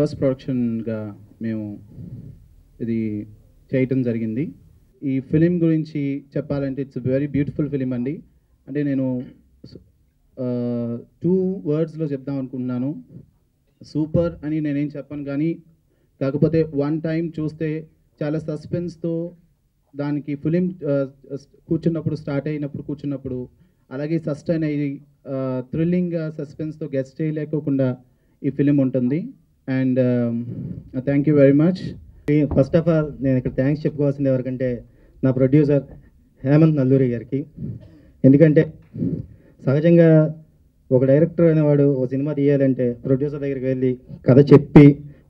First ప్రొడక్షన్గా మేము ఇది చేయటం జరిగింది. ఈ ఫిలిం గురించి చెప్పాలంటే ఇట్స్ వెరీ బ్యూటిఫుల్ ఫిలిం అండి. అంటే నేను 2 wordsలో చెప్దాం అనుకుంటున్నాను. సూపర్ అని నేనేం చెప్పను, కానీ కాకపోతే వన్ టైం చూస్తే చాలా సస్పెన్స్తో దానికి ఫిలిం స్టార్ట్ అయినప్పుడు అలాగే సస్టైన్ అయ్యి థ్రిల్లింగ్గా సస్పెన్స్తో గెస్ట్ చేయలేకోకుండా ఈ ఫిలిం ఉంటుంది. And thank you very much. First of all నేను ఇక్కడ థ్యాంక్స్ చెప్పుకోవాల్సింది ఎవరికంటే నా ప్రొడ్యూసర్ హేమంత్ నల్లూరి గారికి. ఎందుకంటే సహజంగా ఒక డైరెక్టర్ అనేవాడు ఒక సినిమా తీయాలంటే ప్రొడ్యూసర్ దగ్గరికి వెళ్ళి కథ చెప్పి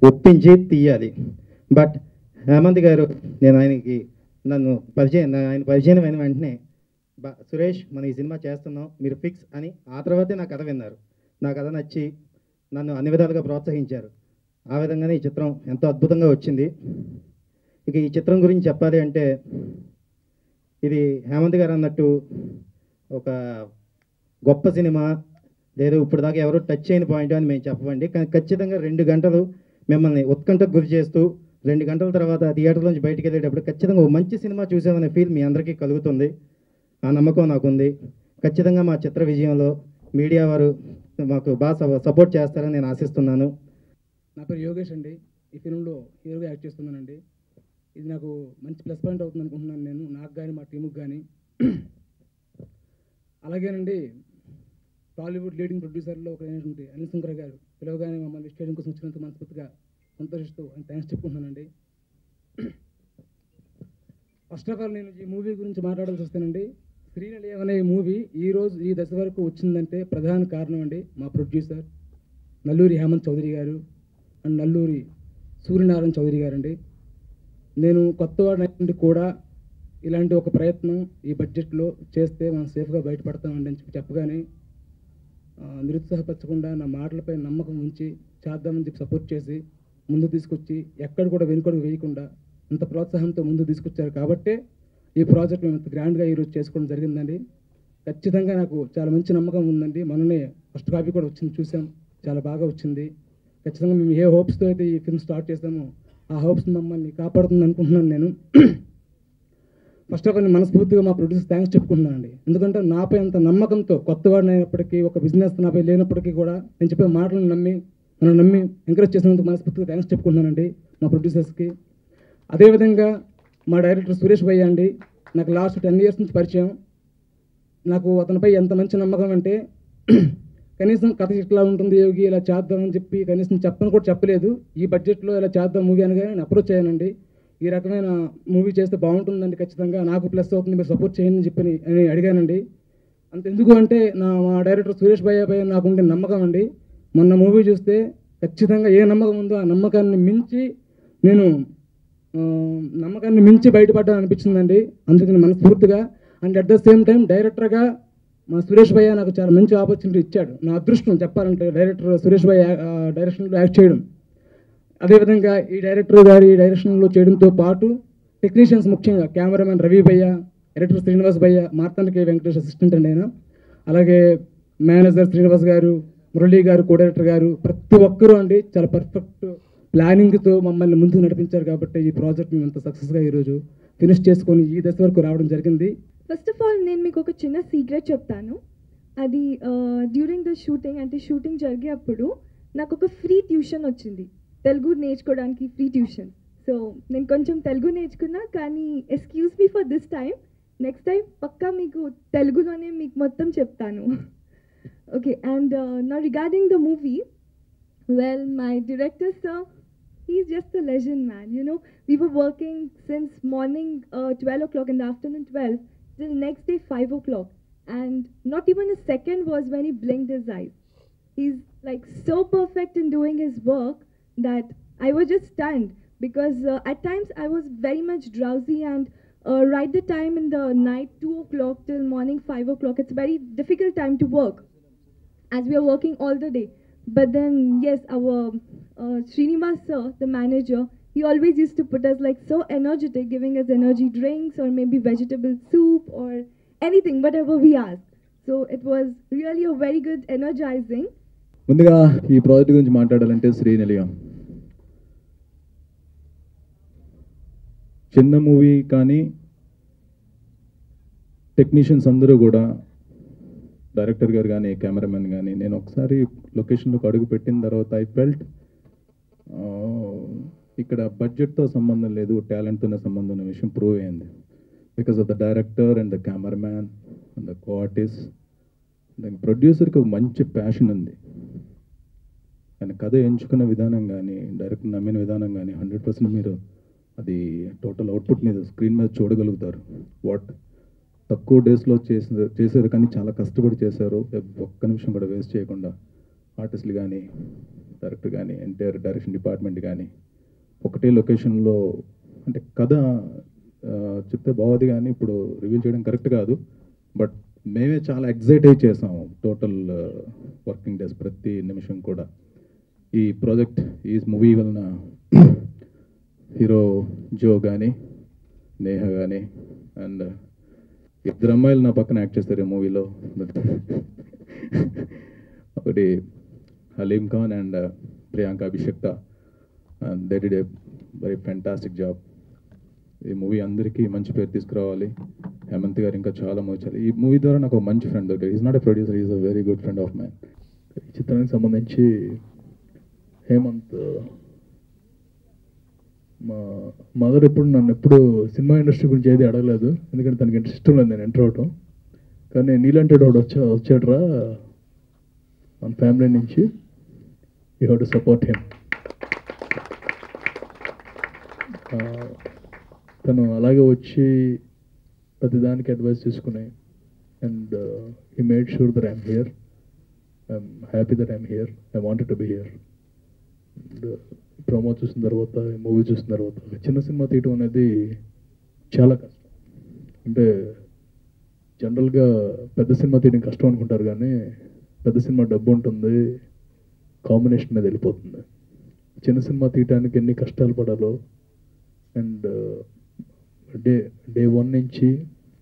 ఒప్పించి తీయాలి. బట్ హేమంత్ గారు ఆయన పరిచయం అయిన వెంటనే సురేష్ మనం ఈ సినిమా చేస్తున్నాం మీరు ఫిక్స్ అని ఆ తర్వాతే నా కథ విన్నారు. నా కథ నచ్చి నన్ను అన్ని విధాలుగా ప్రోత్సహించారు. ఆ విధంగానే ఈ చిత్రం ఎంతో అద్భుతంగా వచ్చింది. ఇక ఈ చిత్రం గురించి చెప్పాలి అంటే ఇది హేమంత్ గారు అన్నట్టు ఒక గొప్ప సినిమా లేదు ఇప్పుడు దాకా ఎవరు టచ్ చేయని పాయింట్ అని మేము చెప్పమండి. కానీ ఖచ్చితంగా 2 గంటలు మిమ్మల్ని ఉత్కంఠకు గురి చేస్తూ 2 గంటల తర్వాత థియేటర్ నుంచి బయటికి వెళ్ళేటప్పుడు ఖచ్చితంగా ఒక మంచి సినిమా చూసామనే ఫీల్ మీ అందరికీ కలుగుతుంది. ఆ నమ్మకం నాకుంది. ఖచ్చితంగా మా చిత్ర విజయంలో మీడియా వారు మాకు బాగా సపోర్ట్ చేస్తారని నేను ఆశిస్తున్నాను. నా పేరు యోగేష్ అండి. ఈ ఫిల్మ్లో హీరోగా యాక్ట్ చేస్తున్నానండి. ఇది నాకు మంచి ప్లస్ పాయింట్ అవుతుంది అనుకుంటున్నాను నేను, నాకు కానీ మా టీముకి కానీ. అలాగేనండి టాలీవుడ్ లీడింగ్ ప్రొడ్యూసర్లో ఒక అయినటువంటి అనిల్ శంకర్ గారు పిలవగానే మమ్మల్ని స్టేడియం కోసం వచ్చినందుకు మనస్ఫూర్తిగా సంతోషిస్తూ ఆయన థ్యాంక్స్ చెప్పుకుంటున్నానండి. ఫస్ట్ ఆఫ్ ఆల్ నేను ఈ మూవీ గురించి మాట్లాడాల్సి వస్తానండి. శ్రీనిలయం అనే మూవీ ఈ దశ వరకు వచ్చిందంటే ప్రధాన కారణం అండి మా ప్రొడ్యూసర్ నల్లూరి హేమంత్ చౌదరి గారు అండ్ నల్లూరి సూర్యనారాయణ చౌదరి గారండి. నేను కొత్తవాడిని కూడా ఇలాంటి ఒక ప్రయత్నం ఈ బడ్జెట్లో చేస్తే మనం సేఫ్గా బయటపడతామండి అని చెప్పగానే నిరుత్సాహపరచకుండా నా మాటలపై నమ్మకం ఉంచి చేద్దామని చెప్పి సపోర్ట్ చేసి ముందు తీసుకొచ్చి ఎక్కడ కూడా వెనుకడుగు వేయకుండా అంత ప్రోత్సాహంతో ముందు తీసుకొచ్చారు కాబట్టే ఈ ప్రాజెక్ట్ మేము ఇంత గ్రాండ్గా ఈరోజు చేసుకోవడం జరిగిందండి. ఖచ్చితంగా నాకు చాలా మంచి నమ్మకం ఉందండి. మననే ఫస్ట్ కాపీ కూడా వచ్చింది, చూసాం, చాలా బాగా వచ్చింది. ఖచ్చితంగా మేము ఏ హోప్స్తో అయితే ఈ ఫిల్మ్ స్టార్ట్ చేసామో ఆ హోప్స్ మమ్మల్ని కాపాడుతుంది అనుకుంటున్నాను నేను. ఫస్ట్ ఆఫ్ ఆల్ నేను మనస్ఫూర్తిగా మా ప్రొడ్యూసర్ థ్యాంక్స్ చెప్పుకుంటున్నానండి. ఎందుకంటే నాపై అంత నమ్మకంతో కొత్తవాడిని అయినప్పటికీ ఒక బిజినెస్ నాపై లేనప్పటికీ కూడా నేను చెప్పే మాటలను నమ్మి ఎంకరేజ్ చేసినందుకు మనస్ఫూర్తిగా థ్యాంక్స్ చెప్పుకుంటున్నానండి మా ప్రొడ్యూసర్స్కి. అదేవిధంగా మా డైరెక్టర్ సురేష్ భయ్య అండి, నాకు లాస్ట్ 10 years నుంచి పరిచయం. నాకు అతనిపై ఎంత మంచి నమ్మకం అంటే కనీసం కథ ఇట్లా ఉంటుంది యోగి ఇలా చేద్దామని చెప్పి కనీసం చెప్పని కూడా చెప్పలేదు. ఈ బడ్జెట్లో ఇలా చేద్దాం మూవీ అనగా నేను అప్రోచ్ అయ్యానండి. ఈ రకమైన మూవీ చేస్తే బాగుంటుందండి, ఖచ్చితంగా నాకు ప్లస్ అవుతుంది, మీరు సపోర్ట్ చేయండి అని చెప్పి అని అడిగానండి. అంతెందుకు అంటే మా డైరెక్టర్ సురేష్ భయ్య పై నాకు ఉండే నమ్మకం అండి. మొన్న మూవీ చూస్తే ఖచ్చితంగా ఏ నమ్మకం ఉందో ఆ నమ్మకాన్ని మించి బయటపడ్డా అనిపించిందండి. అందుకని మనస్ఫూర్తిగా and at the same time డైరెక్టర్గా మా సురేష్ భయ్య నాకు చాలా మంచి ఆపర్చునిటీ ఇచ్చాడు. నా అదృష్టం చెప్పాలంటే డైరెక్టర్ సురేష్ భయ్య డైరెక్షన్లో యాక్ట్ చేయడం. అదేవిధంగా ఈ డైరెక్టర్ గారి డైరెక్షన్లో చేయడంతో పాటు టెక్నీషియన్స్ ముఖ్యంగా కెమెరామెన్ రవి భయ్య, ఎడిటర్ శ్రీనివాస్ భయ్య, మార్తాండ కే వెంకటేష్ అసిస్టెంట్ అండి ఆయన, అలాగే మేనేజర్ శ్రీనివాస్ గారు, మురళీ గారు, కో డైరెక్టర్ గారు, ప్రతి ఒక్కరూ అండి చాలా పర్ఫెక్ట్ ప్లానింగ్తో మమ్మల్ని ముందుకు నడిపించారు. కాబట్టి ఈ ప్రాజెక్ట్ మేము ఎంత సక్సెస్గా ఈరోజు ఫినిష్ చేసుకొని ఈ దశ వరకు రావడం జరిగింది. ఫస్ట్ ఆఫ్ ఆల్ నేను మీకు ఒక చిన్న సీక్రెట్ చెప్తాను. అది డ్యూరింగ్ ద షూటింగ్ అంటే షూటింగ్ జరిగేటప్పుడు నాకు ఒక ఫ్రీ ట్యూషన్ వచ్చింది, తెలుగు నేర్చుకోవడానికి ఫ్రీ ట్యూషన్. సో నేను కొంచెం తెలుగు నేర్చుకున్నా, కానీ excuse me for this time, next time పక్కా మీకు తెలుగులోనే మీకు మొత్తం చెప్తాను. Okay, and now regarding the movie, well, my director sir, he's just a legend, man. You know, we were working since morning 12 o'clock in the afternoon 12 till next day 5 o'clock, and not even a second was when he blinked his eyes. He's like so perfect in doing his work that I was just stunned, because at times I was very much drowsy, and right the time in the night 2 o'clock till morning 5 o'clock, it's a very difficult time to work as we are working all the day. But then, yes, our Srinivas sir, the manager, he always used to put us like so energetic, giving us energy drinks or maybe vegetable soup or anything, whatever we asked. So it was really a very good energizing. ముందుగా ఈ project గురించి మాట్లాడాలంటే శ్రీనిలయం చిన్న movie కానీ technicians అందరూ కూడా, director గారు కానీ కెమెరామెన్ కానీ, నేను ఒకసారి లొకేషన్లోకి అడుగు పెట్టిన తర్వాత ఐ ఫెల్ట్ ఇక్కడ బడ్జెట్తో సంబంధం లేదు, టాలెంట్తోనే సంబంధం ఉన్న విషయం ప్రూవ్ అయింది. Because of the director and the cameraman and the co-artist. దానికి ప్రొడ్యూసర్కి ఒక మంచి ప్యాషన్ ఉంది. ఆయన కథ ఎంచుకున్న విధానం కానీ, డైరెక్టర్ నమ్మిన విధానం కానీ 100% మీరు అది టోటల్ అవుట్పుట్ మీద స్క్రీన్ మీద చూడగలుగుతారు. తక్కువ డేస్లో చేశారు కానీ చాలా కష్టపడి చేశారు. ఒక్క నిమిషం కూడా వేస్ట్ చేయకుండా ఆర్టిస్టులు కానీ, డైరెక్టర్ కానీ, ఎంటైర్ డైరెక్షన్ డిపార్ట్మెంట్ కానీ ఒకటే లొకేషన్లో, అంటే కథ చెప్తే బాగుంది కానీ ఇప్పుడు రివీల్ చేయడం కరెక్ట్ కాదు. బట్ మేమే చాలా ఎగ్జైట్ అయి చేసాము టోటల్ వర్కింగ్ డేస్, ప్రతి నిమిషం కూడా. ఈ ప్రాజెక్ట్, ఈ మూవీ వలన హీరో జో కానీ, నేహ కానీ, అండ్ ఇద్దరు అమ్మాయిలు నా పక్కన యాక్ట్ చేస్తారు ఈ మూవీలో. ఒకటి హలీం ఖాన్ అండ్ ప్రియాంక అభిషేక్తా. And they did a very fantastic job. ఈ మూవీ అందరికీ మంచి పేరు తీసుకురావాలి. హేమంత్ గారు ఇంకా చాలా మూవీ చేయాలి. ఈ మూవీ ద్వారా నాకు ఒక మంచి ఫ్రెండ్ దొరికాడు. Is not a producer, is a very good friend of mine. ఈ చిత్రానికి సంబంధించి హేమంత్, మా మదర్ నన్ను ఎప్పుడు సినిమా ఇండస్ట్రీ గురించి ఏది అడగలేదు, ఎందుకంటే తనకి ఇంట్రెస్ట్ లేదు నేను ఎంటర్ అవటం. కానీ నీలాంటి వాడు వచ్చాడురా మన ఫ్యామిలీ నుంచి, you have to support him. తను అలాగే వచ్చి ప్రతిదానికి అడ్వైస్ తీసుకుని, and he made sure that I'm here. I'm happy that I'm here. I wanted to be here. And promo చూసిన తర్వాత, మూవీ చూసిన తర్వాత, చిన్న సినిమా తీయటం అనేది చాలా కష్టం. అంటే జనరల్గా పెద్ద సినిమా తీయడం కష్టం అనుకుంటారు, కానీ పెద్ద సినిమా డబ్బు ఉంటుంది, కాంబినేషన్ మీద వెళ్ళిపోతుంది. చిన్న సినిమా తీయటానికి ఎన్ని కష్టాలు పడాలో, అండ్ డే 1 నుంచి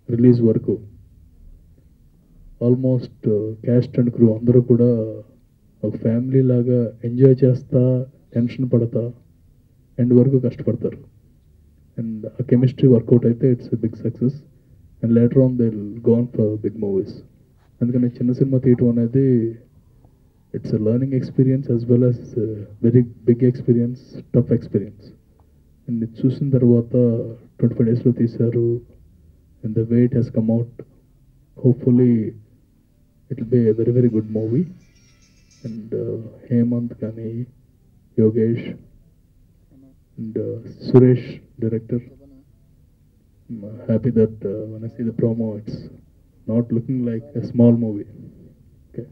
రిలీజ్ వరకు ఆల్మోస్ట్ క్యాస్ట్ అండ్ క్రూ అందరూ కూడా ఒక ఫ్యామిలీ లాగా ఎంజాయ్ చేస్తా, టెన్షన్ పడతా, ఎండ్ వరకు కష్టపడతారు. అండ్ ఆ కెమిస్ట్రీ వర్కౌట్ అయితే it's a big success. And later on they will go on for big movies. అందుకని చిన్న సినిమా తీయటం అనేది it's a learning experience as well as very big experience, tough experience. And ఇది చూసిన తర్వాత 25 డేస్లో తీశారు. And the way it has come out, hopefully it will be a very very good movie. And Hemanth కానీ, Yogesh and Suresh, director. I'm happy that when I see the promo, it's not looking like a small movie. Okay.